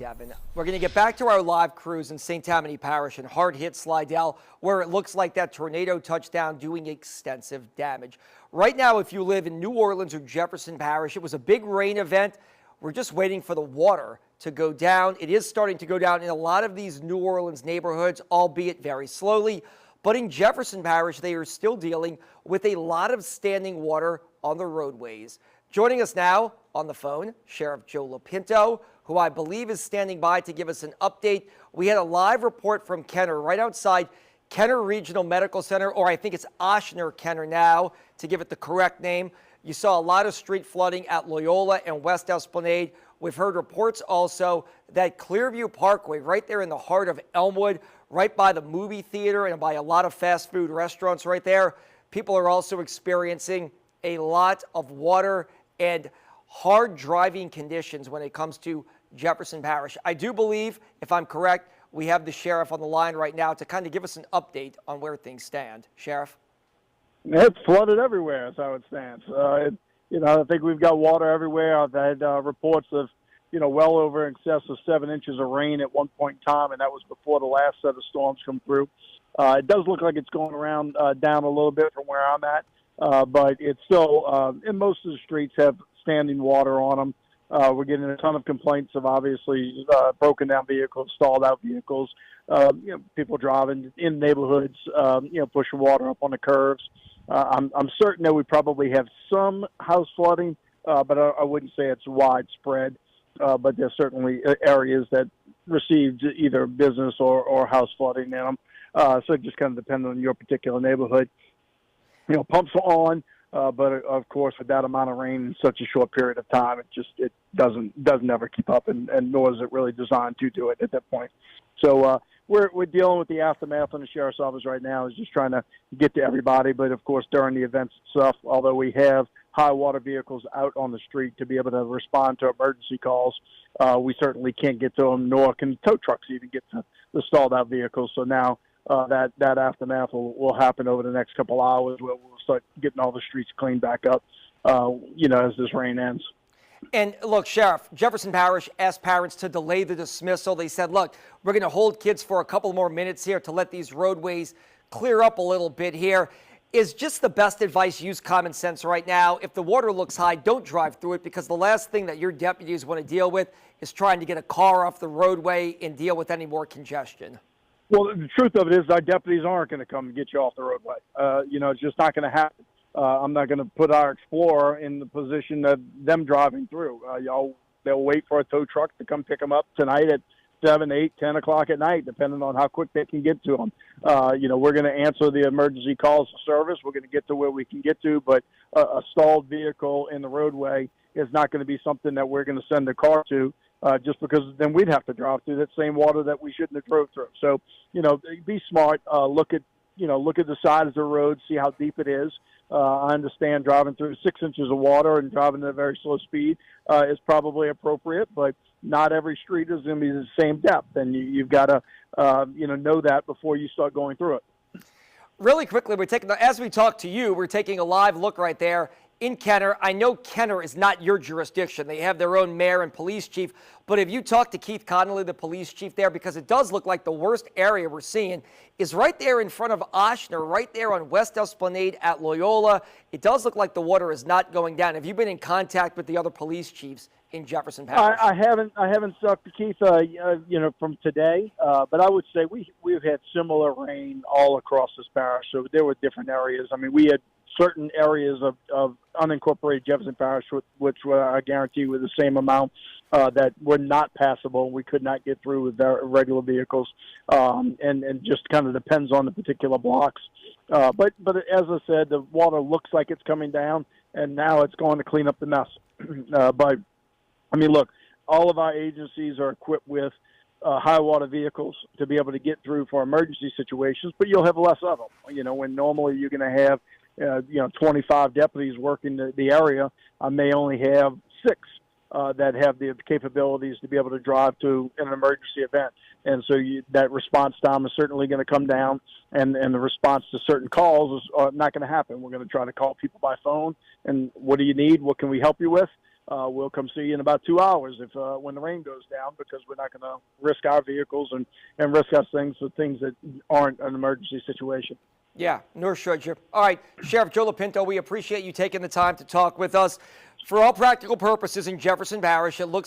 Devin. We're going to get back to our live cruise in St. Tammany Parish and hard-hit Slidell, where it looks like that tornado touchdown doing extensive damage. Right now, if you live in New Orleans or Jefferson Parish, it was a big rain event. We're just waiting for the water to go down. It is starting to go down in a lot of these New Orleans neighborhoods, albeit very slowly. But in Jefferson Parish, they are still dealing with a lot of standing water on the roadways. Joining us now on the phone, Sheriff Joe Lopinto, who I believe is standing by to give us an update. We had a live report from Kenner right outside Kenner Regional Medical Center, or I think it's Ochsner Kenner now, to give it the correct name. You saw a lot of street flooding at Loyola and West Esplanade. We've heard reports also that Clearview Parkway, right there in the heart of Elmwood, right by the movie theater and by a lot of fast food restaurants right there, people are also experiencing a lot of water and hard driving conditions when it comes to Jefferson Parish. I do believe, if I'm correct, we have the sheriff on the line right now to kind of give us an update on where things stand. Sheriff? It's flooded everywhere, is how it stands. I think we've got water everywhere. I've had reports of, well over in excess of 7 inches of rain at one point in time, and that was before the last set of storms come through. It does look like it's going around down a little bit from where I'm at, but it's still, and most of the streets have standing water on them. We're getting a ton of complaints of obviously broken down vehicles, stalled out vehicles, people driving in neighborhoods, pushing water up on the curves. I'm certain that we probably have some house flooding, but I wouldn't say it's widespread. But there's certainly areas that received either business or house flooding in them. So it just kind of depends on your particular neighborhood. Pumps are on, but of course, with that amount of rain in such a short period of time, it doesn't ever keep up, and nor is it really designed to do it at that point. So we're dealing with the aftermath on the sheriff's office right now, is just trying to get to everybody. But of course, during the events itself, although we have high water vehicles out on the street to be able to respond to emergency calls, we certainly can't get to them, nor can tow trucks even get to the stalled out vehicles. So now that aftermath will happen over the next couple hours, where we'll start getting all the streets cleaned back up, as this rain ends. And look, Sheriff, Jefferson Parish asked parents to delay the dismissal. They said, look, we're going to hold kids for a couple more minutes here to let these roadways clear up a little bit here. Is just the best advice, use common sense right now. If the water looks high, don't drive through it, because the last thing that your deputies want to deal with is trying to get a car off the roadway and deal with any more congestion. Well, the truth of it is our deputies aren't going to come and get you off the roadway. It's just not going to happen. I'm not going to put our Explorer in the position of them driving through. They'll wait for a tow truck to come pick them up tonight at 7, 8, 10 o'clock at night, depending on how quick they can get to them. We're going to answer the emergency calls to service. We're going to get to where we can get to, but a stalled vehicle in the roadway is not going to be something that we're going to send a car to, just because then we'd have to drive through that same water that we shouldn't have drove through. So, be smart. Look at the sides of the road, see how deep it is. I understand driving through 6 inches of water and driving at a very slow speed is probably appropriate, but not every street is going to be the same depth, and you've got to, know that before you start going through it. Really quickly, as we talk to you, we're taking a live look right there in Kenner. I know Kenner is not your jurisdiction. They have their own mayor and police chief. But have you talked to Keith Connolly, the police chief there? Because it does look like the worst area we're seeing is right there in front of Ochsner, right there on West Esplanade at Loyola. It does look like the water is not going down. Have you been in contact with the other police chiefs in Jefferson Parish? I haven't talked to Keith, from today. But I would say we've had similar rain all across this parish. So there were different areas. I mean, we had certain areas of unincorporated Jefferson Parish, which were, I guarantee, were the same amount that were not passable. We could not get through with regular vehicles, and just kind of depends on the particular blocks. But as I said, the water looks like it's coming down, and now it's going to clean up the mess. But I mean, look, all of our agencies are equipped with high water vehicles to be able to get through for emergency situations, but you'll have less of them. When normally you're going to have 25 deputies working the area, I may only have 6 that have the capabilities to be able to drive to an emergency event. And so that response time is certainly going to come down, and the response to certain calls is not going to happen. We're going to try to call people by phone, and what do you need? What can we help you with? we'll come see you in about 2 hours if when the rain goes down, because we're not going to risk our vehicles and risk us things for things that aren't an emergency situation. Yeah, nor should you. All right, Sheriff Joe Lopinto, we appreciate you taking the time to talk with us. For all practical purposes in Jefferson Parish, it looks